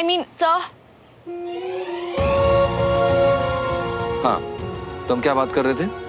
I mean, sir. हाँ, तुम क्या बात कर रहे थे?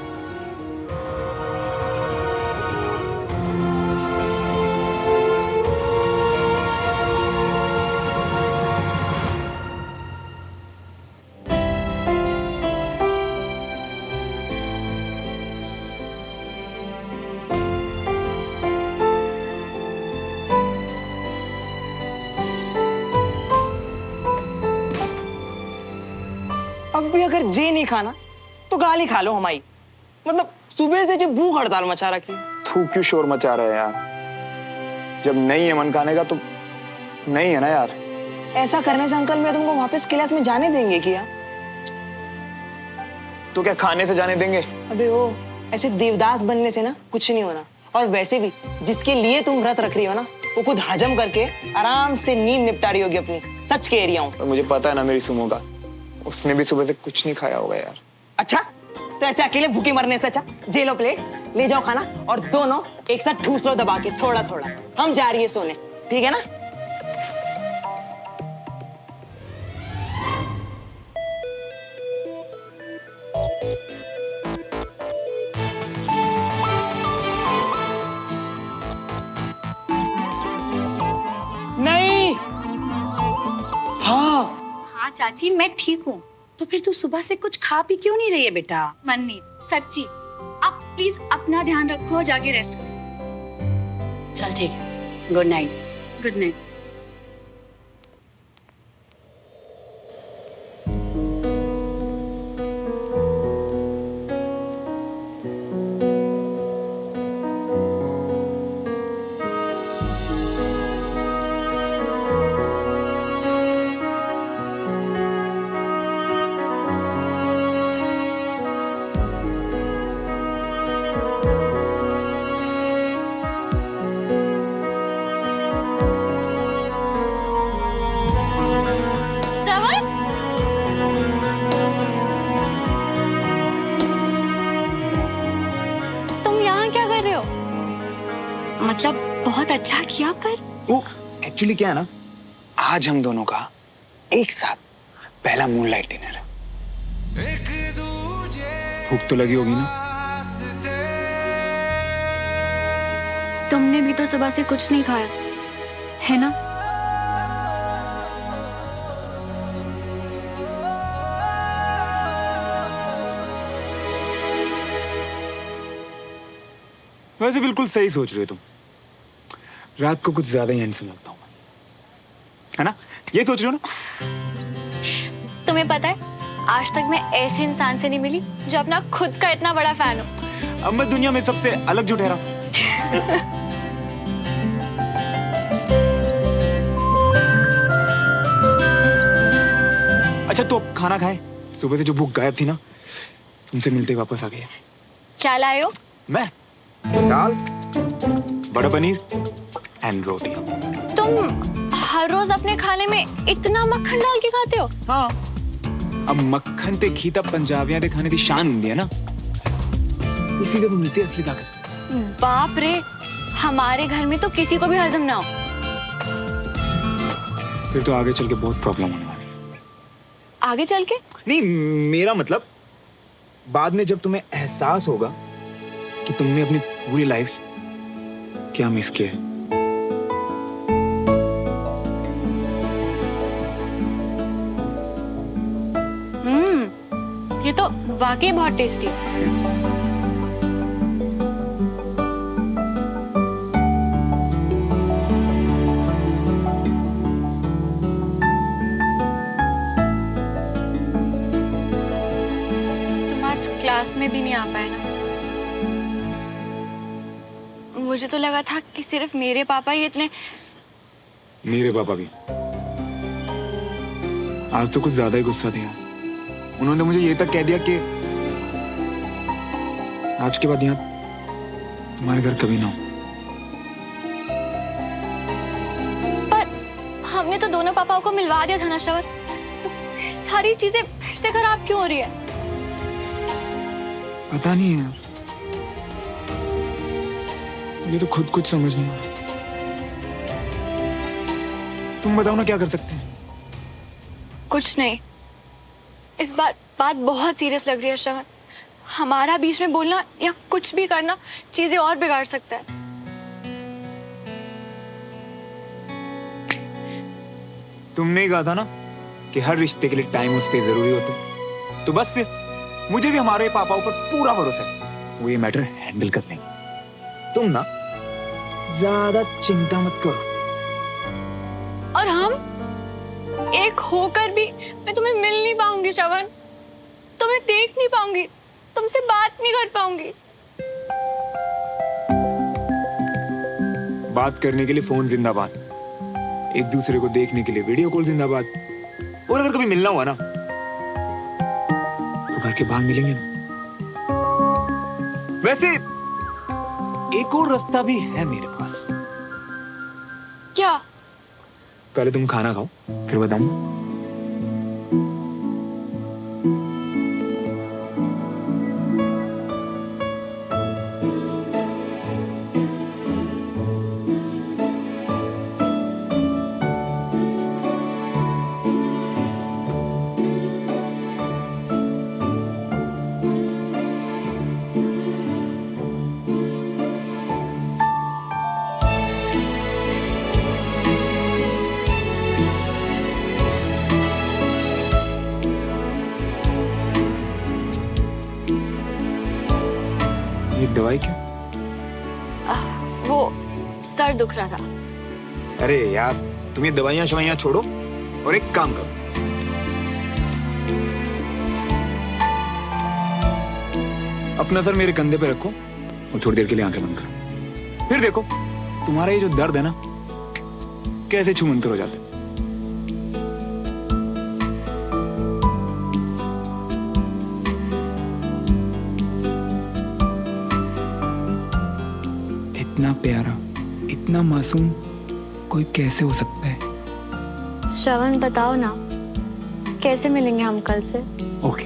अब भी अगर जे नहीं खाना तो गाली खा लो हमारी। मतलब सुबह से जो भूख हड़ताल मचा रखी है। तू क्यों शोर मचा रहे है यार? जब नहीं है मन खाने का तो नहीं है ना यार। ऐसा करने से अंकल मैं तुमको वापस क्लास में जाने देंगे क्या? तो क्या खाने से जाने देंगे? अबे ओ, ऐसे देवदास बनने से ना कुछ नहीं होना। और वैसे भी जिसके लिए तुम व्रत रख रही हो ना, वो खुद हजम करके आराम से नींद निपटा रही होगी अपनी। सच कह रही हूँ। मुझे पता है ना मेरी सुमो का, उसने भी सुबह से कुछ नहीं खाया होगा यार। अच्छा, तो ऐसे अकेले भूखे मरने से अच्छा जे लो प्लेट, ले जाओ खाना और दोनों एक साथ ठूस लो दबा के थोड़ा थोड़ा। हम जा रही है सोने, ठीक है ना? नहीं। हाँ हाँ चाची, मैं ठीक हूँ। तो फिर तू सुबह से कुछ खा पी क्यों नहीं रही है बेटा? मन नहीं, सच्ची। आप प्लीज अपना ध्यान रखो और जाके रेस्ट करो। चल ठीक है, गुड नाइट। Good night. मतलब बहुत अच्छा किया पर वो एक्चुअली क्या है ना, आज हम दोनों का एक साथ पहला मूनलाइट डिनर है। भूख तो लगी होगी ना? तुमने भी तो सुबह से कुछ नहीं खाया है ना? वैसे बिल्कुल सही सोच रहे हो तुम। रात को कुछ ज्यादा ही हैंडसम लगता हूँ, है ना? ये सोच रहे हो ना? तुम्हें पता है, आज तक मैं ऐसे इंसान से नहीं मिली जो अपना खुद का इतना बड़ा फैन हो। अब मैं दुनिया में सबसे अलग जो ठहरा। अच्छा तो अब खाना खाए? सुबह से जो भूख गायब थी ना, तुमसे मिलते वापस आ गई। क्या लाए हो? मैं दाल, बड़ा पनीर एंड रोटी। तुम हर रोज अपने खाने में इतना मक्खन डाल के खाते हो? हाँ, अब मक्खन ते घी ता पंजाबियां दे खाने दी शान हुंदी है ना, इसी से मिलती है असली ताकत। बाप रे, हमारे घर में तो किसी को भी हजम ना हो। फिर तो आगे चल के बहुत प्रॉब्लम होने वाली है। आगे चल के? नहीं, मेरा मतलब बाद में जब तुम्हें एहसास होगा कि तुमने अपनी पूरी लाइफ क्या मिस किया है। ये तो वाकई बहुत टेस्टी है। तुम आज क्लास में भी नहीं आ पाए ना? मुझे तो लगा था कि सिर्फ मेरे पापा ही इतने। मेरे पापा भी आज तो कुछ ज्यादा ही गुस्सा दिया। उन्होंने मुझे ये तक कह दिया कि आज के बाद यहाँ तुम्हारे घर कभी ना हो। पर हमने तो दोनों पापाओं को मिलवा दिया था ना श्रवण, तो फिर सारी चीजें फिर से खराब क्यों हो रही है? पता नहीं है, मुझे तो खुद कुछ समझ नहीं आ रहा। तुम बताओ ना क्या कर सकते हैं? कुछ नहीं, इस बार बात बहुत सीरियस लग रही है श्रवण। हमारा बीच में बोलना या कुछ भी करना चीजें और बिगाड़ सकता है। तुमने ही कहा था ना कि हर रिश्ते के लिए टाइम उस पे जरूरी होता है, तो बस फिर मुझे भी हमारे पापा ऊपर पूरा भरोसा है, वो ये मैटर हैंडल कर लेंगे। तुम ना ज्यादा चिंता मत करो। और हम एक होकर भी मैं तुम्हें मिल नहीं पाऊंगी श्रवण, तुम्हें देख नहीं पाऊंगी, तुमसे बात नहीं कर पाऊंगी। बात करने के लिए फोन जिंदाबाद, एक दूसरे को देखने के लिए वीडियो कॉल जिंदाबाद, और अगर कभी मिलना हुआ ना तो घर के बाहर मिलेंगे ना। वैसे एक और रास्ता भी है मेरे पास। क्या? पहले तुम खाना खाओ, फिर बताऊंगा। ये दवाई क्यों? वो सर दुख रहा था। अरे यार, तुम ये दवाइयां शवाइयां छोड़ो और एक काम करो, अपना सर मेरे कंधे पे रखो और थोड़ी देर के लिए आंखें बंद करो। फिर देखो तुम्हारा ये जो दर्द है ना, कैसे छूमंतर हो जाता है। इतना प्यारा, इतना मासूम कोई कैसे हो सकता है? श्रवण बताओ ना, कैसे मिलेंगे हम कल से? ओके,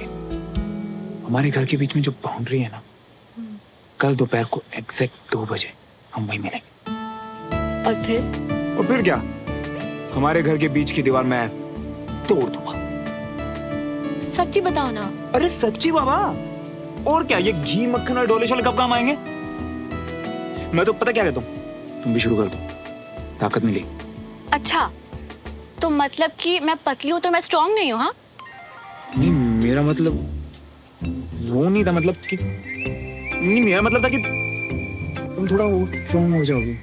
हमारे घर के बीच में जो बाउंड्री है ना, कल दोपहर को एग्जैक्ट 2 बजे हम वहीं मिलेंगे। और फिर क्या, हमारे घर के बीच की दीवार मैं तोड़ दूंगा। सच्ची बताओ ना। अरे सच्ची बाबा, और क्या, ये घी मक्खन और डोले शोले कब काम आएंगे? मैं तो पता क्या कहता हूँ, तुम भी शुरू कर दो, ताकत मिली। अच्छा, तो मतलब कि मैं पतली हूँ तो मैं स्ट्रांग नहीं हूँ? हाँ, नहीं मेरा मतलब वो नहीं था, मतलब कि नहीं, मेरा मतलब था कि तुम थोड़ा स्ट्रांग हो जाओगे।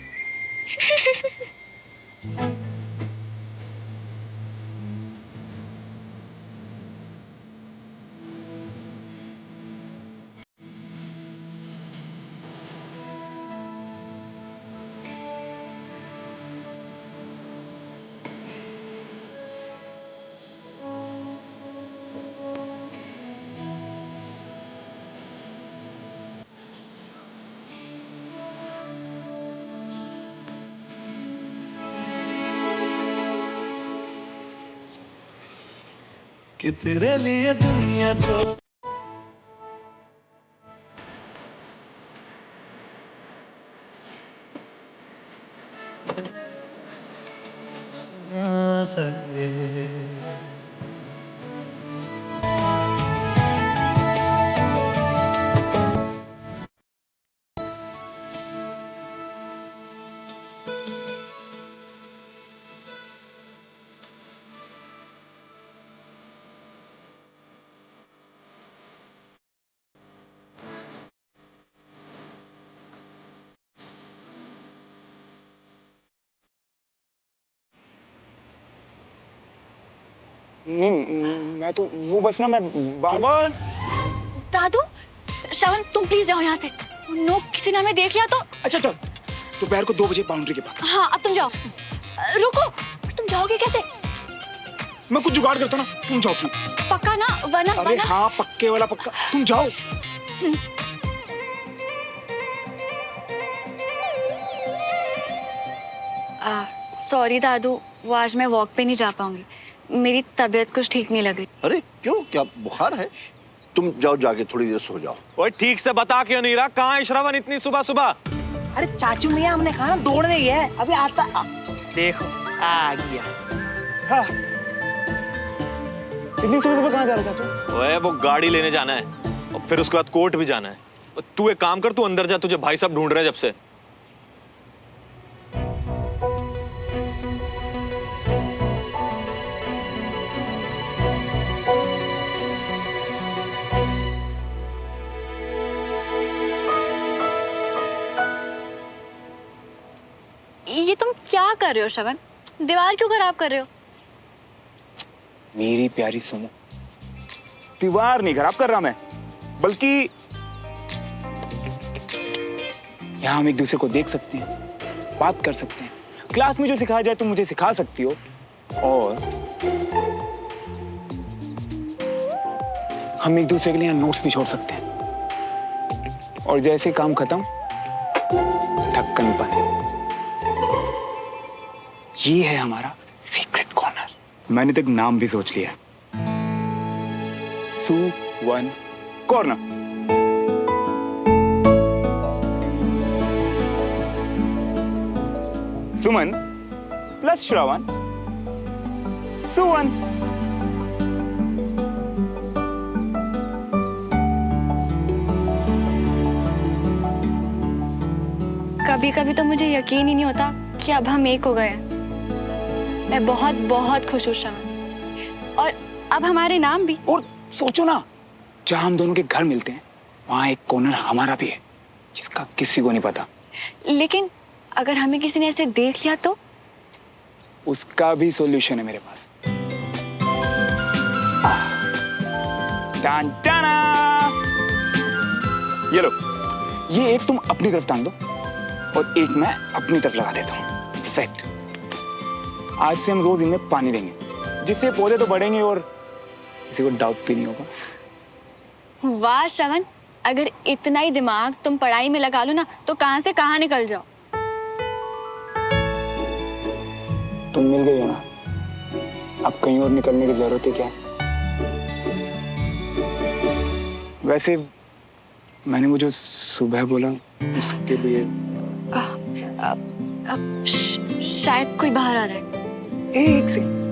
कि तेरे लिए दुनिया छोड़ ना सके। नहीं मैं तो वो बस ना, मैं दादू, श्रवण तुम प्लीज जाओ यहाँ से। नो, किसी ने हमें देख लिया तो। अच्छा चल, दोपहर को 2 बजे बाउंड्री के पास। हाँ, अब तुम जाओ। रुको, तुम जाओगे कैसे? मैं कुछ जुगाड़ करता ना, तुम जाओ प्लीज। पक्का ना? वरना अरे हाँ, पक्के वाला पक्का, तुम जाओ। सॉरी दादू, वो आज मैं वॉक पे नहीं जा पाऊंगी, मेरी तबीयत कुछ ठीक नहीं लग रही। अरे क्यों, क्या बुखार है? तुम जाओ, जाके थोड़ी देर सो जाओ। ओए ठीक से बता क्यों नहीं रहा, कहाँ है श्रवण इतनी सुबह सुबह? अरे चाचू मियाँ, हमने कहा ना दौड़ने गया है, अभी आता। देखो आ गया। हाँ इतनी सुबह सुबह कहाँ जा रहे हो चाचू? ओए वो गाड़ी लेने जाना है और फिर उसके बाद कोर्ट भी जाना है। तू एक काम कर, तू अंदर जा, तुझे भाई साहब ढूंढ रहे हैं जब से। ये तुम क्या कर रहे हो श्रवण? दीवार क्यों खराब कर रहे हो? मेरी प्यारी सुनो, दीवार नहीं खराब कर रहा मैं, बल्कि यहाँ हम एक दूसरे को देख सकते हैं, बात कर सकते हैं। क्लास में जो सिखाया जाए तुम मुझे सिखा सकती हो, और हम एक दूसरे के लिए यहाँ नोट्स भी छोड़ सकते हैं। और जैसे काम खत्म, ढक्कन बंद। ये है हमारा सीक्रेट कॉर्नर। मैंने तक नाम भी सोच लिया, सुवन कॉर्नर। सुमन प्लस श्रवण, सुवन। कभी कभी तो मुझे यकीन ही नहीं होता कि अब हम एक हो गए हैं। मैं बहुत बहुत खुश हूँ श्रवण, और अब हमारे नाम भी। और सोचो ना, जहां हम दोनों के घर मिलते हैं वहां एक कॉर्नर हमारा भी है, जिसका किसी को नहीं पता। लेकिन अगर हमें किसी ने ऐसे देख लिया तो? उसका भी सॉल्यूशन है मेरे पास। टान टाना। ये लो, ये एक तुम अपनी तरफ टांग दो और एक मैं अपनी तरफ लगा देता हूँ। परफेक्ट। आज से हम रोज इनमें पानी देंगे, जिससे पौधे तो बढ़ेंगे और किसी को डाउट भी नहीं होगा। वाह श्रवण, अगर इतना ही दिमाग तुम पढ़ाई में लगा लो ना तो कहां से कहां निकल जाओ। तुम मिल गई हो ना, अब कहीं और निकलने की जरूरत है क्या? वैसे मैंने वो जो सुबह बोला उसके लिए शायद कोई बाहर आ रहा है। एक सेकंड।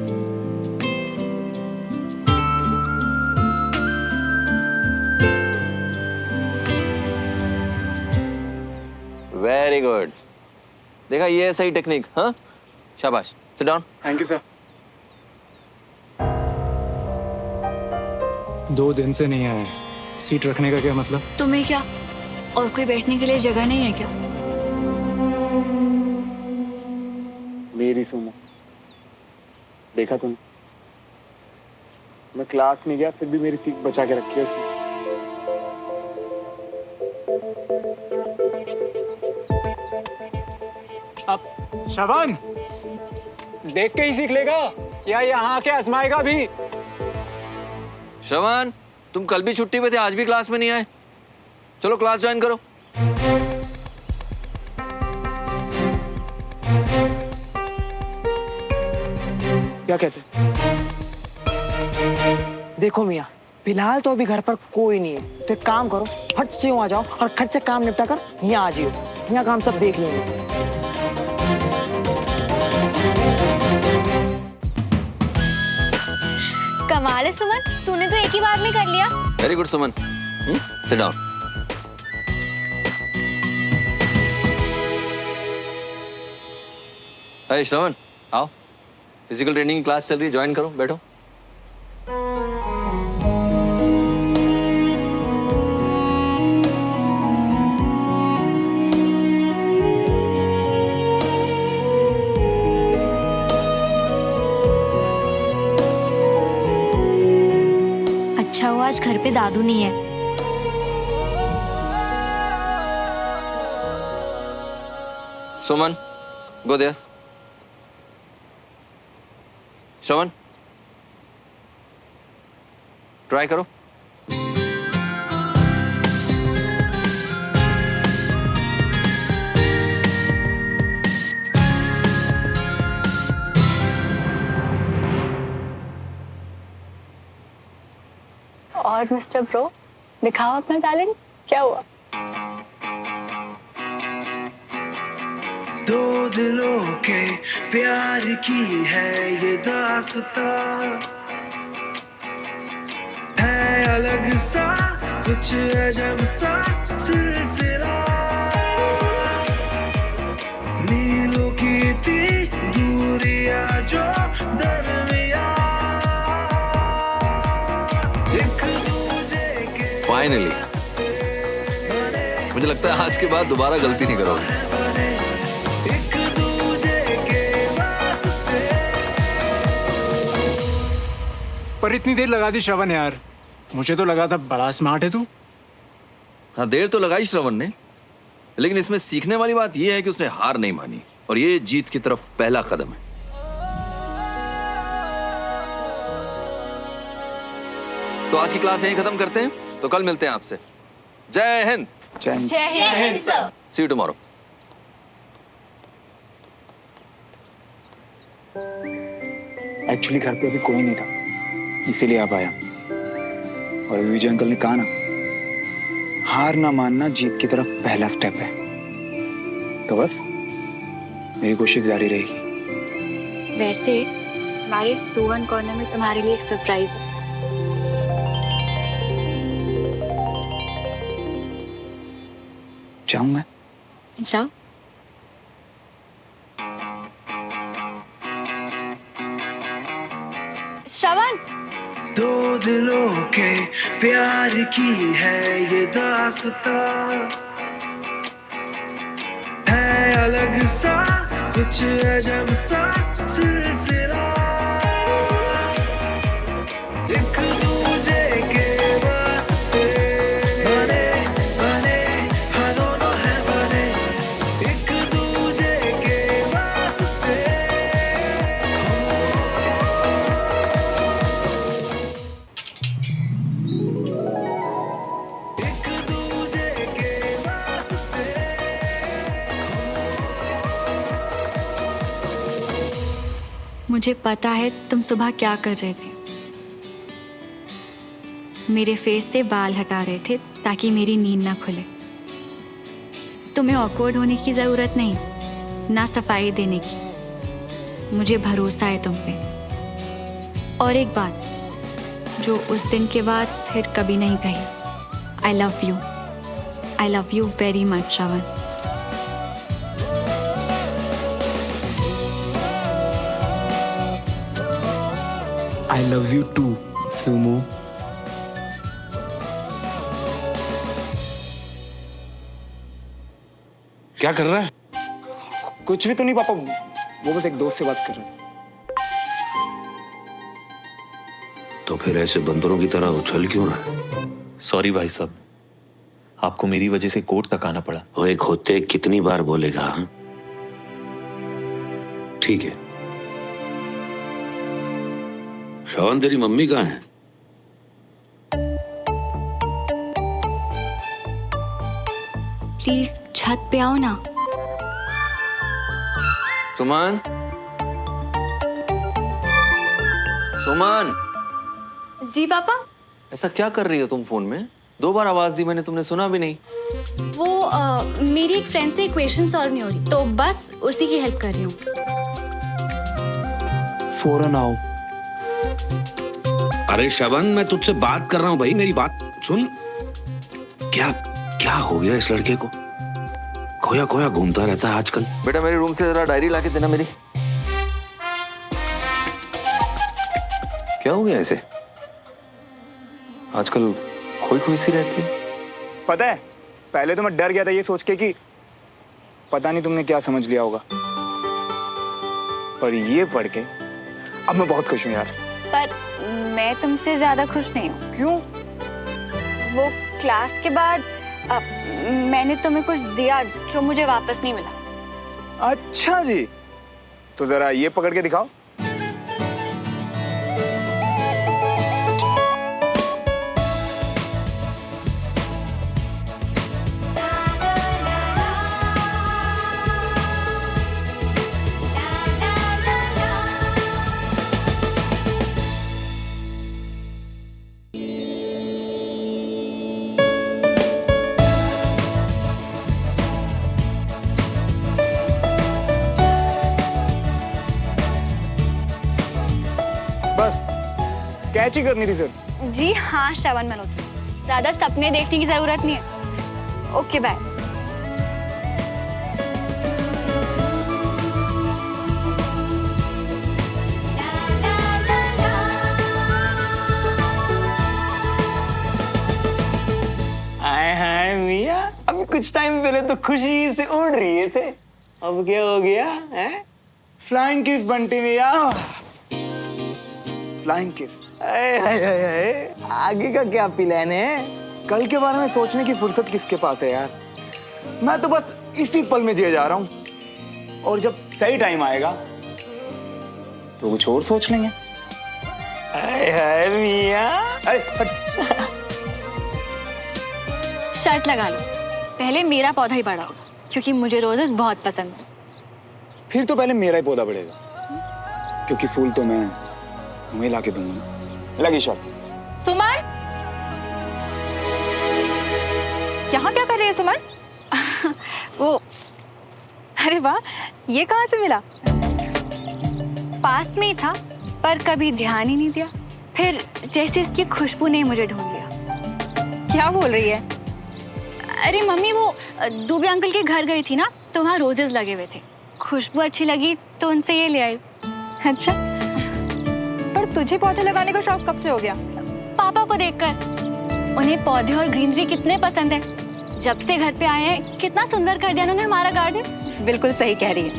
Very good. देखा, ये है सही टेक्निक। हाँ, शाबाश। Sit down. Thank you sir. 2 दिन से नहीं आए, सीट रखने का क्या मतलब? तुम्हें क्या और कोई बैठने के लिए जगह नहीं है क्या? मेरी सुनो, देखा तुमने, मैं क्लास में गया फिर भी मेरी सीट बचा के रखी है उसने। अब श्रवण देख के ही सीख लेगा या यहाँ आके आजमाएगा भी? श्रवण, तुम कल भी छुट्टी पे थे, आज भी क्लास में नहीं आए। चलो क्लास ज्वाइन करो। क्या कहते? देखो मियाँ, फिलहाल तो अभी घर पर कोई नहीं है, तो एक काम करो, फट से वहाँ जाओ और खट से काम निपटा कर यहाँ आ जाओ। यहाँ काम सब देख लेंगे। कमाल है सुमन, तूने तो एक ही बार में कर लिया। Very good Suman. Sit down. अरे श्रवण, आओ, फिजिकल ट्रेनिंग की क्लास चल रही है, ज्वाइन करो, बैठो। अच्छा हुआ आज घर पे दादू नहीं है। सुमन, गो देयर। श्रवण, ट्राई करो। और मिस्टर ब्रो, दिखाओ अपना टैलेंट, क्या हुआ? दो दिलों के प्यार की है ये दास्तां, अलग सा कुछ अजब सा सिलसिला, मीलों की थी दूरियां जो दरमिया, एक दूजे के फाइनली मुझे लगता है आज के बाद दोबारा गलती नहीं करोगे। एक दूजे के वास्ते। पर इतनी देर लगा दी श्रवण यार, मुझे तो लगा था बड़ा स्मार्ट है तू। हाँ, देर तो लगाई श्रवण ने, लेकिन इसमें सीखने वाली बात यह है कि उसने हार नहीं मानी और ये जीत की तरफ पहला कदम है। तो आज की क्लास यहीं खत्म करते हैं, तो कल मिलते हैं आपसे। जय हिंद। जय हिंद। जय हिंद sir. See you tomorrow. Actually घर पे अभी कोई नहीं था, इसीलिए आप आया। और अभी विजय अंकल ने कहा ना, हार ना मानना जीत की तरफ पहला स्टेप है। तो बस मेरी कोशिश जारी रहेगी। वैसे हमारे सुवन कॉर्नर में तुम्हारे लिए एक सरप्राइज है। जाऊं मैं? जाओ। श्रवण, दो दिलों के प्यार की है ये दास्तां, है अलग सा कुछ अजब सा सिलसिला, एक दूजे के वास्ते बने बने हाँ दोनों है बने, एक दूजे के वास्ते। एक दूजे के वास्ते। मुझे पता है तुम सुबह क्या कर रहे थे। मेरे फेस से बाल हटा रहे थे ताकि मेरी नींद ना खुले। तुम्हें ऑकवर्ड होने की जरूरत नहीं, ना सफाई देने की। मुझे भरोसा है तुम पे। और एक बात जो उस दिन के बाद फिर कभी नहीं कही, I love you very much Shravan. I love you too Sumo. क्या कर रहा है? कुछ भी तो नहीं पापा, वो बस एक दोस्त से बात कर रहे थे। तो फिर ऐसे बंदरों की तरह उछल क्यों रहा है? सॉरी भाई साहब, आपको मेरी वजह से कोर्ट तक आना पड़ा। वो एक होते कितनी बार बोलेगा? हाँ? ठीक है। श्रवण, तेरी मम्मी कहाँ है? प्लीज छत पे आओ ना। सुमन, सुमन, जी पापा। ऐसा क्या कर रही हो तुम फोन में? 2 बार आवाज दी मैंने, तुमने सुना भी नहीं। वो मेरी एक फ्रेंड से इक्वेशन सॉल्व नहीं हो रही, तो बस उसी की हेल्प कर रही हूँ। फौरन आओ। अरे श्रवण, मैं तुझसे बात कर रहा हूँ भाई, मेरी बात सुन। क्या क्या हो गया इस लड़के को? खोया खोया घूमता रहता है आजकल। बेटा मेरे रूम से जरा डायरी लाके देना मेरी। क्या हो गया इसे? आजकल खोई खोई सी रहती है। पता है, पहले तो मैं डर गया था ये सोच के कि पता नहीं तुमने क्या समझ लिया होगा, पर ये पढ़ के अब मैं बहुत खुश हूँ यार। पर मैं तुमसे ज्यादा खुश नहीं हूँ। क्यों? वो क्लास के बाद मैंने तुम्हें कुछ दिया जो मुझे वापस नहीं मिला। अच्छा जी, तो जरा ये पकड़ के दिखाओ। बस कैच ही करनी थी सर। जी हाँ श्रवण मल्होत्रा, ज्यादा सपने देखने की जरूरत नहीं है। Okay bye. हाय हाय मिया, अभी कुछ टाइम पहले तो खुशी से उड़ रही थे, अब क्या हो गया है? फ्लाइंग किस बंटी मिया, फ्लाइंग किस। हाय हाय हाय हाय, आगे का क्या प्लान है? कल के बारे में सोचने की फुर्सत किसके पास है यार। मैं तो बस इसी पल में जिए जा रहा हूँ, और जब सही टाइम आएगा तो कुछ और सोच लेंगे। हाय हाय मिया, अरे हट। शर्ट लगा लो, पहले मेरा पौधा ही बड़ा होगा, क्योंकि मुझे रोजेस बहुत पसंद है। फिर तो पहले मेरा ही पौधा बढ़ेगा, क्योंकि फूल तो मैं तुम्हें ला के दूंगा। लगी शर्ट। सुमन, यहाँ क्या कर रही है सुमन? वो अरे वाह, ये कहाँ से मिला? पास में ही था, पर कभी ध्यान ही नहीं दिया। फिर जैसे इसकी खुशबू ने मुझे ढूंढ लिया। क्या बोल रही है? अरे मम्मी, वो दुबे अंकल के घर गई थी ना, तो वहाँ रोजेस लगे हुए थे। खुशबू अच्छी लगी तो उनसे ये ले आई। अच्छा, पर तुझे पौधे लगाने का शौक कब से हो गया? पापा को देखकर। उन्हें पौधे और ग्रीनरी कितने पसंद है। जब से घर पे आए हैं, कितना सुंदर कर दिया उन्होंने हमारा गार्डन। बिल्कुल सही कह रही है।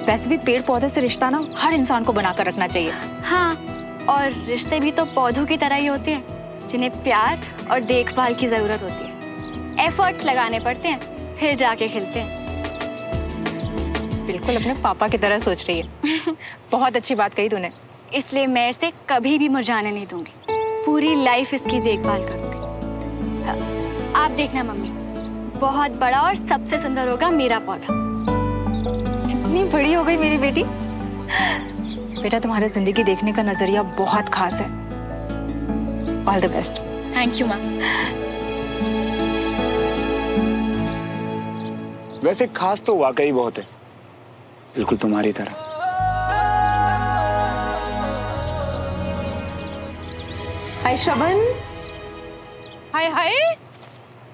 वैसे भी पेड़ पौधे से रिश्ता ना हर इंसान को बनाकर रखना चाहिए। हाँ, और रिश्ते भी तो पौधों की तरह ही होते हैं, जिन्हें प्यार और देखभाल की जरूरत होती है। एफर्ट्स लगाने पड़ते हैं, फिर जाके खिलते हैं। बिल्कुल अपने पापा की तरह सोच रही है। बहुत अच्छी बात कही तूने। इसलिए मैं इसे कभी भी मुरझाने नहीं दूंगी। पूरी लाइफ इसकी देखभाल करूंगी। आप देखना मम्मी, बहुत बड़ा और सबसे सुंदर होगा मेरा पौधा। इतनी बड़ी हो गई मेरी बेटी। बेटा, तुम्हारे जिंदगी देखने का नजरिया बहुत खास है। All the best. Thank you ma'am. वैसे खास तो वाकई बहुत है, बिल्कुल तुम्हारी तरह। हाय श्रवण। हाय हाय,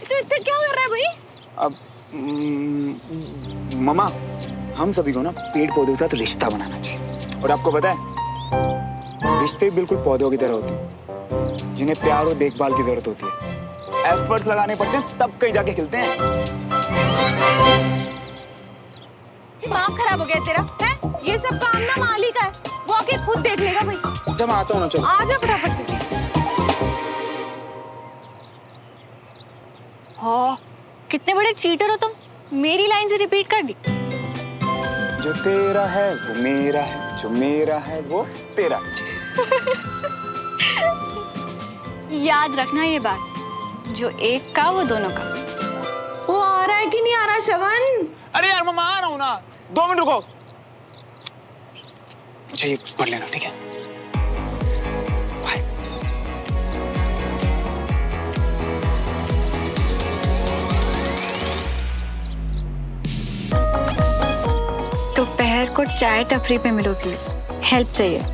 तू इतना क्या कर रहा है भाई? अब मम्मा, हम सभी को ना पेड़ पौधों के साथ रिश्ता बनाना चाहिए। और आपको पता है, रिश्ते बिल्कुल पौधों की तरह होते हैं, जिन्हें प्यार और देखभाल की जरूरत होती है। एफर्ट्स लगाने पड़ते हैं, तब कहीं जाके खिलते हैं। दिमाग खराब हो गया तेरा है? ये सब काम ना माली का है, वो आके खुद देख लेगा भाई। जब आता हूँ ना, चलो आ जा फटाफट से। हो, कितने बड़े चीटर हो तुम। मेरी लाइन से रिपीट कर दी। जो तेरा है वो मेरा है, जो मेरा है वो तेरा। याद रखना ये बात, जो एक का वो दोनों का। वो आ रहा है कि नहीं आ रहा श्रवण? अरे यार मम्मा, आ रहा हूँ ना, 2 मिनट रुको। मुझे ये पढ़ लेना, ठीक है? बाय। दोपहर को चाय टपरी पे मिलो प्लीज, हेल्प चाहिए।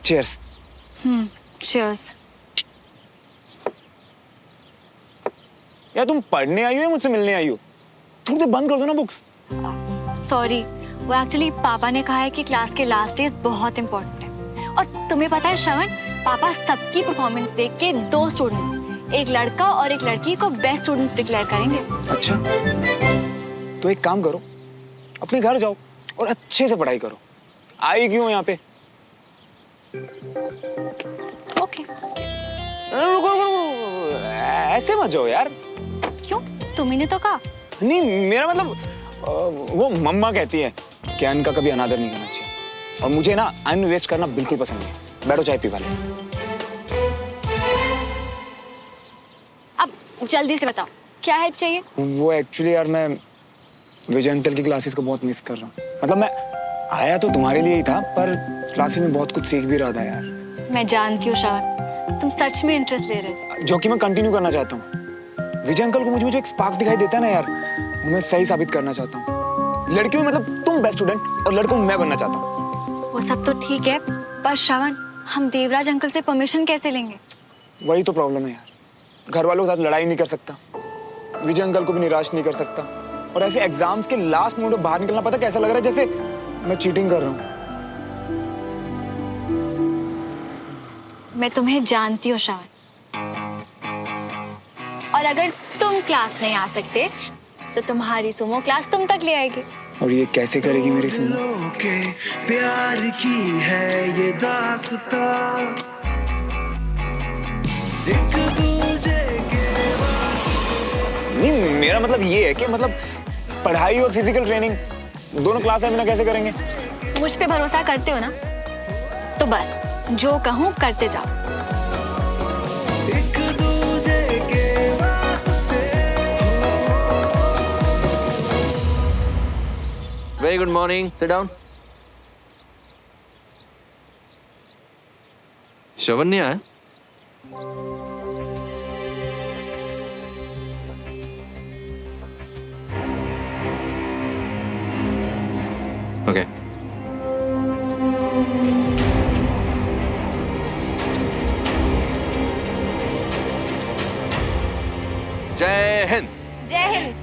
चीयर्स। चीयर्स। यार तुम पढ़ने आई हो या मुझसे मिलने आई हो? थोड़ी देर बंद कर दो ना बुक्स। सॉरी, वो एक्चुअली पापा ने कहा है कि क्लास के लास्ट डेज बहुत इंपॉर्टेंट है। और तुम्हें पता है श्रवण, पापा सबकी परफॉर्मेंस देख के 2 स्टूडेंट्स, एक लड़का और एक लड़की को बेस्ट स्टूडेंट्स डिक्लेयर करेंगे। अच्छा, तो एक काम करो, अपने घर जाओ और अच्छे से पढ़ाई करो। आई क्यों यहाँ पे? ओके। रुको रुको रुको, ऐसे मत जाओ यार। क्यों? तुम्ही ने तो कहा। नहीं, मेरा मतलब वो मम्मा कहती है कि अन्न का कभी अनादर नहीं करना चाहिए, और मुझे ना अन्न वेस्ट करना बिल्कुल पसंद नहीं। बैठो, चाय पी वाले। अब जल्दी से बताओ, क्या हेल्प चाहिए? वो एक्चुअली यार, मैं विजय अंकल की क्लासेस को बहुत मिस कर रहा हूँ। मतलब मैं आया तो तुम्हारे लिए ही था, पर क्लासेस में बहुत कुछ सीख भी रहा था यार। मैं जानती हूँ श्रवण, तुम सच में इंटरेस्ट ले रहे थे। जो कि मैं कंटिन्यू करना चाहता हूँ। विजय अंकल को मुझे जो एक स्पार्क दिखाई देता है ना यार, वो मैं सही साबित करना चाहता हूँ। लड़कियों में मतलब तुम बेस्ट स्टूडेंट और लड़कों में मैं बनना चाहता हूँ। वो सब तो ठीक है, पर श्रवण, हम देवराज अंकल से परमिशन कैसे लेंगे? वही तो प्रॉब्लम है यार, घर वालों के साथ लड़ाई नहीं कर सकता, विजय अंकल को भी निराश नहीं कर सकता, और ऐसे एग्जाम्स के लास्ट मोमेंट में बाहर निकलना पता कैसा लग रहा है, जैसे मैं चीटिंग कर रहा हूँ। मैं तुम्हें जानती हूँ श्रवण, और अगर तुम क्लास नहीं आ सकते तो तुम्हारी सुमो क्लास तुम तक ले आएगी। और ये कैसे करेगी मेरी सुमो? दिलों के प्यार की है ये दास्तां, एक दूजे के वास्ते। नहीं, मेरा मतलब ये है कि मतलब पढ़ाई और फिजिकल ट्रेनिंग दोनों क्लास में कैसे करेंगे? मुझ पे भरोसा करते हो ना, तो बस जो कहूँ करते जाओ। एक दूजे के वास्ते। Very good morning, sit down. Shravan नहीं आया? ओके। जय हिंद। जय हिंद।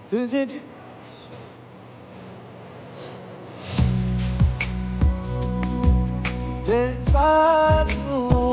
तुझे साथ हूँ।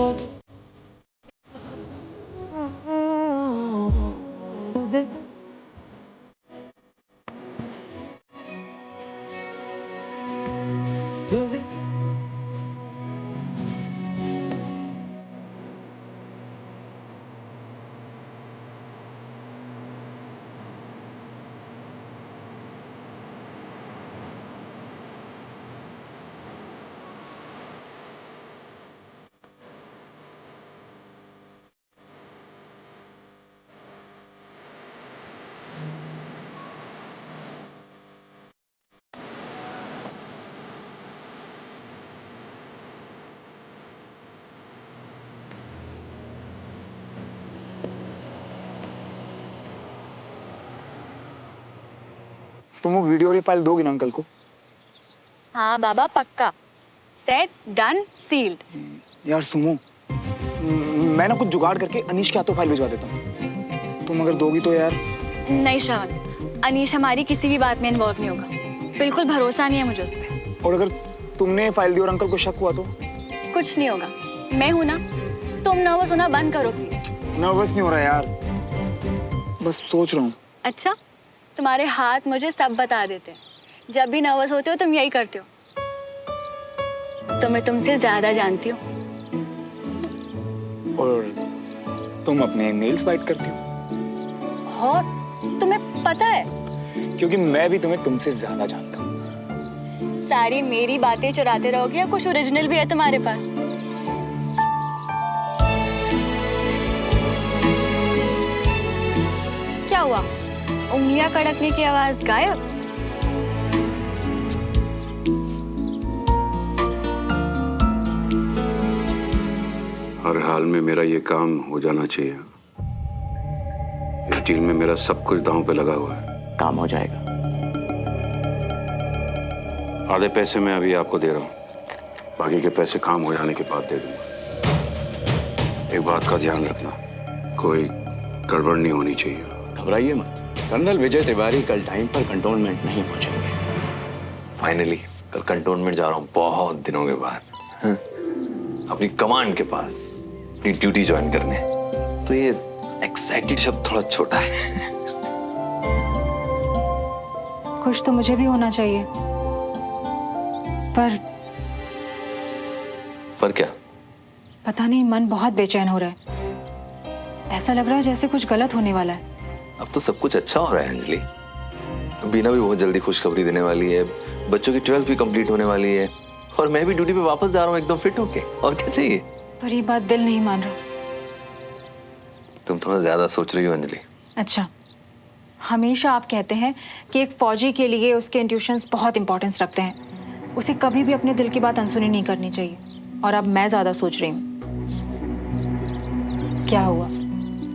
तुम वो वीडियो वाली फाइल दोगी ना अंकल को? हाँ बाबा, पक्का। Set, done, sealed. यार सुमो, मैं ना कुछ जुगाड़ करके अनीश के हाथों फाइल भिजवा देता हूँ, तुम अगर दोगी तो यार। नहीं श्रवण, अनीश हमारी किसी भी बात में इन्वॉल्व नहीं होगा, बिल्कुल भरोसा नहीं है मुझे उस पर। और अगर तुमने फाइल दी और अंकल को शक हुआ तो? कुछ नहीं होगा, मैं हूं ना। तुम नर्वस होना बंद करो प्लीज। नर्वस नहीं हो रहा यार, बस सोच रहा हूँ। अच्छा, तुम्हारे हाथ मुझे सब बता देते हैं। जब भी नर्वस होते हो तुम यही करते हो। तो मैं तुमसे ज्यादा जानती हूँ। और तुम अपने नेल्स बाइट करती हो? और तुम्हें पता है? क्योंकि मैं भी तुम्हें तुमसे ज्यादा जानता हूँ। सारी मेरी बातें चुराते रहोगे या कुछ ओरिजिनल भी है तुम्हारे पास? हुआ? उंगलियां कड़कने की आवाज गायब? हर हाल में मेरा ये काम हो जाना चाहिए। इस डील में मेरा सब कुछ दांव पे लगा हुआ है। काम हो जाएगा। आधे पैसे मैं अभी आपको दे रहा हूँ, बाकी के पैसे काम हो जाने के बाद दे दूंगा। एक बात का ध्यान रखना, कोई गड़बड़ नहीं होनी चाहिए। घबराइए मत, कर्नल विजय तिवारी कल टाइम पर कंटोनमेंट नहीं पहुंचेंगे। फाइनली कल कंटोनमेंट जा रहा हूँ बहुत दिनों के बाद, हाँ? अपनी कमांड के पास अपनी ड्यूटी ज्वाइन करने। तो ये एक्साइटेड शब्द थोड़ा छोटा है। खुश तो मुझे भी होना चाहिए, पर क्या? पता नहीं, मन बहुत बेचैन हो रहा है। ऐसा लग रहा है जैसे कुछ गलत होने वाला है। अब तो सब कुछ अच्छा हो रहा है अंजलि। बीना भी बहुत जल्दी खुशखबरी देने वाली है, बच्चों की 12th भी कंप्लीट होने वाली है, और मैं भी ड्यूटी पे वापस जा रहा हूँ एकदम फिट होके। और क्या चाहिए? पर ये बात दिल नहीं मान रहा। तुम थोड़ा ज्यादा सोच रही हो अंजलि। अच्छा, हमेशा आप कहते हैं कि एक फौजी के लिए उसके इंट्यूशंस बहुत इंपॉर्टेंस रखते हैं, उसे कभी भी अपने दिल की बात अनसुनी नहीं करनी चाहिए। और अब मैं ज्यादा सोच रही हूँ। क्या हुआ?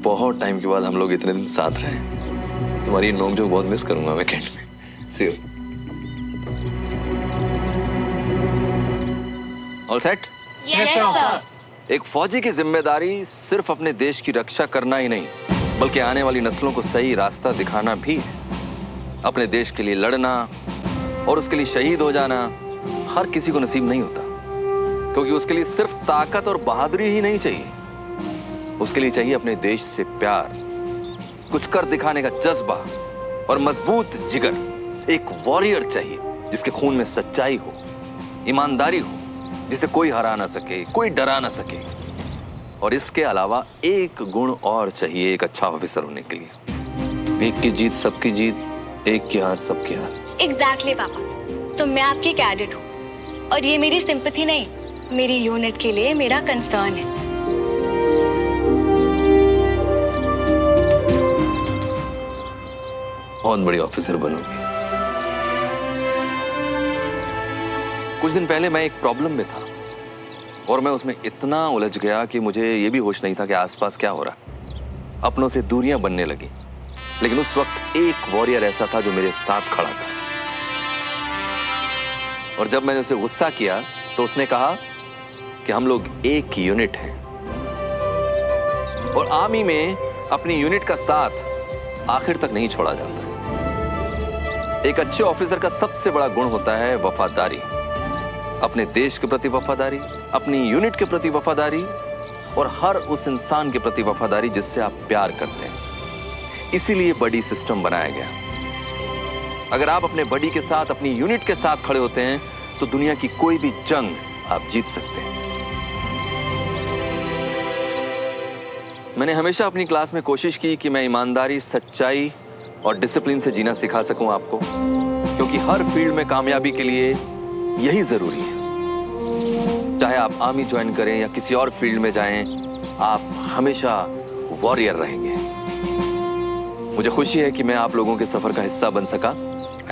बहुत टाइम के बाद हम लोग इतने दिन साथ रहे। तुम्हारी नोक-झोंक बहुत मिस करूंगा वीकेंड में। See you. All set? Yes sir. एक फौजी की जिम्मेदारी सिर्फ अपने देश की रक्षा करना ही नहीं, बल्कि आने वाली नस्लों को सही रास्ता दिखाना भी है। अपने देश के लिए लड़ना और उसके लिए शहीद हो जाना हर किसी को नसीब नहीं होता, क्योंकि उसके लिए सिर्फ ताकत और बहादुरी ही नहीं चाहिए, उसके लिए चाहिए अपने देश से प्यार, कुछ कर दिखाने का जज्बा और मजबूत जिगर। एक वॉरियर चाहिए जिसके खून में सच्चाई हो, ईमानदारी हो, जिसे कोई हरा ना सके, कोई डरा ना सके। और इसके अलावा एक गुण और चाहिए एक अच्छा ऑफिसर होने के लिए। एक की जीत सबकी जीत, एक की हार सबकी हार। एग्जैक्टली पापा, तो मैं आपकी कैडेट हूँ, और ये मेरी सिंपैथी नहीं, मेरी यूनिट के लिए मेरा कंसर्न है। बहुत बड़ी ऑफिसर बनूंगी। कुछ दिन पहले मैं एक प्रॉब्लम में था और मैं उसमें इतना उलझ गया कि मुझे ये भी होश नहीं था कि आसपास क्या हो रहा। अपनों से दूरियां बनने लगी, लेकिन उस वक्त एक वॉरियर ऐसा था जो मेरे साथ खड़ा था। और जब मैंने उसे गुस्सा किया तो उसने कहा कि हम लोग एक यूनिट हैं, और आर्मी में अपनी यूनिट का साथ आखिर तक नहीं छोड़ा जाता। एक अच्छे ऑफिसर का सबसे बड़ा गुण होता है वफादारी, अपने देश के प्रति वफादारी, अपनी यूनिट के प्रति वफादारी, और हर उस इंसान के प्रति वफादारी जिससे आप प्यार करते हैं। इसीलिए बडी सिस्टम बनाया गया। अगर आप अपने बडी के साथ, अपनी यूनिट के साथ खड़े होते हैं तो दुनिया की कोई भी जंग आप जीत सकते हैं। मैंने हमेशा अपनी क्लास में कोशिश की कि मैं ईमानदारी, सच्चाई और डिसिप्लिन से जीना सिखा सकूं आपको, क्योंकि हर फील्ड में कामयाबी के लिए यही जरूरी है। चाहे आप आर्मी ज्वाइन करें या किसी और फील्ड में जाएं, आप हमेशा वॉरियर रहेंगे। मुझे खुशी है कि मैं आप लोगों के सफर का हिस्सा बन सका,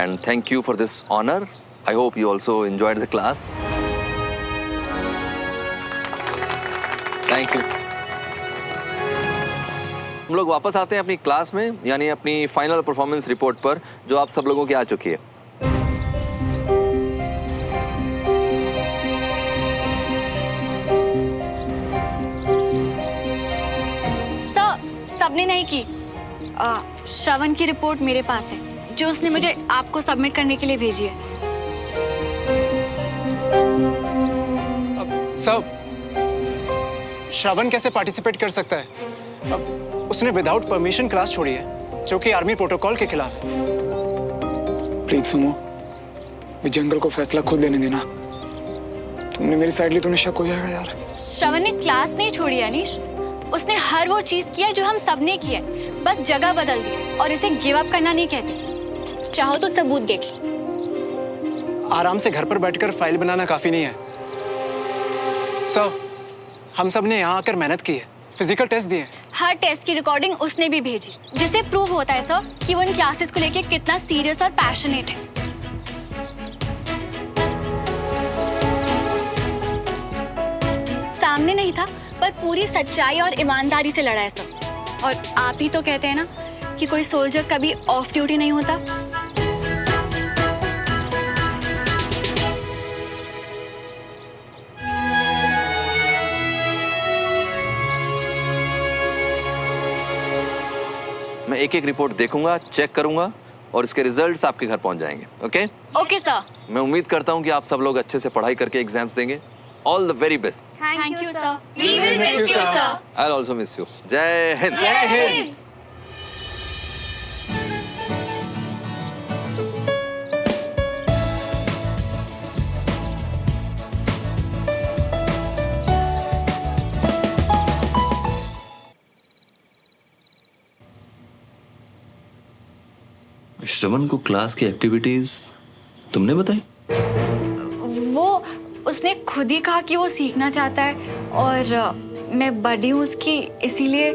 and thank you for this honour. I hope you also enjoyed the class. Thank you. हम लोग वापस आते हैं अपनी क्लास में, यानी अपनी फाइनल परफॉर्मेंस रिपोर्ट पर, जो आप सब लोगों की आ चुकी है। सर, सबने नहीं की। श्रवण की रिपोर्ट मेरे पास है, जो उसने मुझे आपको सबमिट करने के लिए भेजी है। सब श्रवण कैसे पार्टिसिपेट कर सकता है? अब उसने विदाउट परमिशन क्लास छोड़ी है, जो कि आर्मी प्रोटोकॉल के खिलाफ है। प्लीज सुनो, विजय अंकल को फैसला खुद लेने देना। तुमने मेरी साइड ली तो शक हो जाएगा यार। श्रवण ने क्लास नहीं छोड़ी अनीश, उसने हर वो चीज किया जो हम सब ने किया, बस जगह बदल दी। और इसे गिव अप करना नहीं कहते। चाहो तो सबूत देख लो। आराम से घर पर बैठकर फाइल बनाना काफी नहीं है। सर, हम सब ने यहाँ आकर मेहनत की है, फिजिकल टेस्ट दिए। हर टेस्ट की रिकॉर्डिंग उसने भी भेजी, जिससे प्रूव होता है सर कि वो इन क्लासेस को लेके कितना सीरियस और पैशनेट है। सामने नहीं था, पर पूरी सच्चाई और ईमानदारी से लड़ा है सर। और आप ही तो कहते हैं ना कि कोई सोल्जर कभी ऑफ ड्यूटी नहीं होता। मैं एक एक रिपोर्ट देखूंगा, चेक करूंगा और इसके रिजल्ट्स आपके घर पहुंच जाएंगे। ओके? Okay sir. मैं उम्मीद करता हूं कि आप सब लोग अच्छे से पढ़ाई करके एग्जाम्स देंगे। All the very best. Thank you sir. We will miss you sir. I also miss you. जय हिंद। जय हिंद। श्रवण को क्लास की एक्टिविटीज तुमने बताई? वो उसने खुद ही कहा कि वो सीखना चाहता है और मैं बड़ी हूँ उसकी, इसीलिए।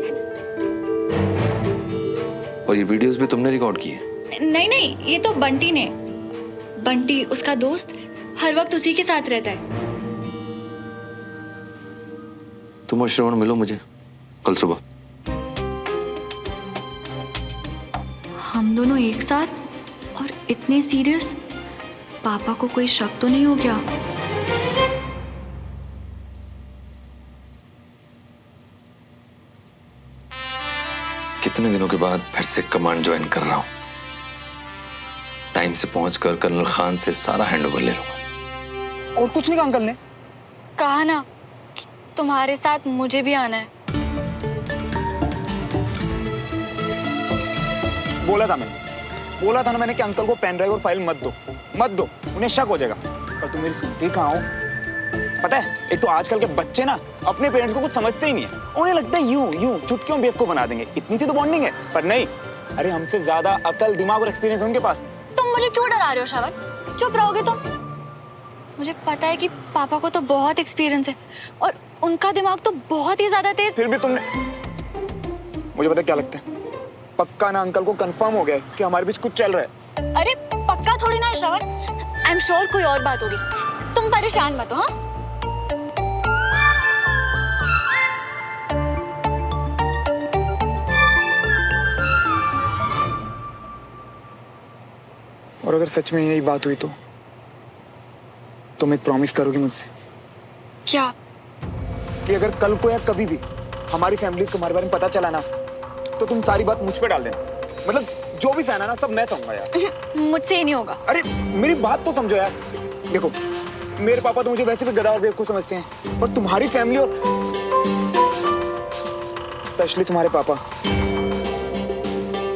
और ये वीडियोस भी तुमने रिकॉर्ड किए? नहीं नहीं, ये तो बंटी ने। बंटी उसका दोस्त हर वक्त उसी के साथ रहता है। तुम और श्रवण मिलो मुझे कल सुबह। हम दोनों एक साथ और इतने सीरियस? पापा को कोई शक तो नहीं हो गया? कितने दिनों के बाद फिर से कमांड ज्वाइन कर रहा हूं। टाइम से पहुंचकर कर्नल खान से सारा हैंडओवर ले लूंगा। और कुछ नहीं कहा अंकल ने? कहा ना कि तुम्हारे साथ मुझे भी आना है। बोला था ना मैंने कि अंकल को पेन ड्राइव और फाइल मत दो, उन्हें शक हो जाएगा। पर तुम मेरी सुनती कहाँ हो? पता है, एक तो आजकल के बच्चे ना अपने पेरेंट्स को कुछ समझते ही नहीं है। उन्हें लगता है यूं चुटकियों बेवकूफ बना देंगे, इतनी सी तो बॉन्डिंग है। पर नहीं, अरे हमसे ज्यादा अकल, दिमाग और एक्सपीरियंस है उनके पास। तुम मुझे क्यों डरा रहे हो श्रवण? चुप रहोगे तुम? मुझे पता है कि पापा को तो बहुत एक्सपीरियंस है और उनका दिमाग तो बहुत ही ज्यादा तेज। फिर भी तुमने, मुझे पता क्या लगता है, पक्का ना अंकल को कंफर्म हो गया है कि हमारे बीच कुछ चल रहा है। अरे पक्का थोड़ी ना है श्रवण, आई एम श्योर कोई और बात होगी। तुम परेशान मत हो। हाँ, और अगर सच में यही बात हुई तो तुम एक प्रॉमिस करोगी मुझसे? क्या? कि अगर कल को या कभी भी हमारी फैमिलीज को हमारे बारे में पता चला ना, तो तुम सारी बात मुझ पे डाल देना। मतलब जो भी सहना ना, सब मैं सहूंगा यार। मुझसे ही नहीं होगा। अरे मेरी बात तो समझो यार। देखो, मेरे पापा तो मुझे वैसे भी गधा और बेवकूफ समझते हैं, पर तुम्हारी फैमिली और स्पेशली तुम्हारे पापा,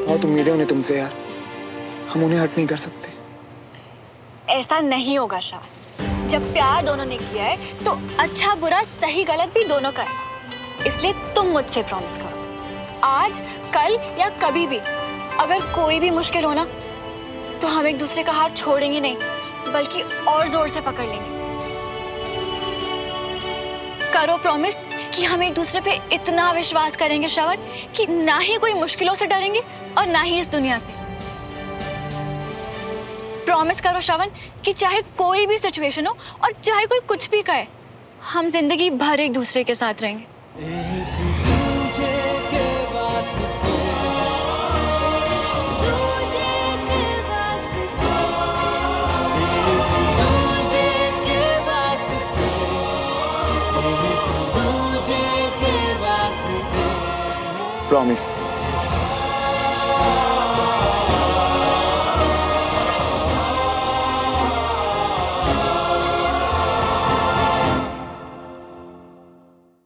बहुत उम्मीदें उन्हें तुमसे यार। हम उन्हें हर्ट नहीं कर सकते। ऐसा नहीं होगा श्रवण। जब प्यार दोनों ने किया है तो अच्छा बुरा सही गलत भी दोनों का है। इसलिए तुम मुझसे प्रॉमिस करो, आज कल या कभी भी अगर कोई भी मुश्किल हो ना, तो हम एक दूसरे का हाथ छोड़ेंगे नहीं, बल्कि और जोर से पकड़ लेंगे। करो प्रॉमिस कि हम एक दूसरे पे इतना विश्वास करेंगे श्रवण कि ना ही कोई मुश्किलों से डरेंगे और ना ही इस दुनिया से। प्रॉमिस करो श्रवण कि चाहे कोई भी सिचुएशन हो और चाहे कोई कुछ भी कहे, हम जिंदगी भर एक दूसरे के साथ रहेंगे। प्रॉमिस।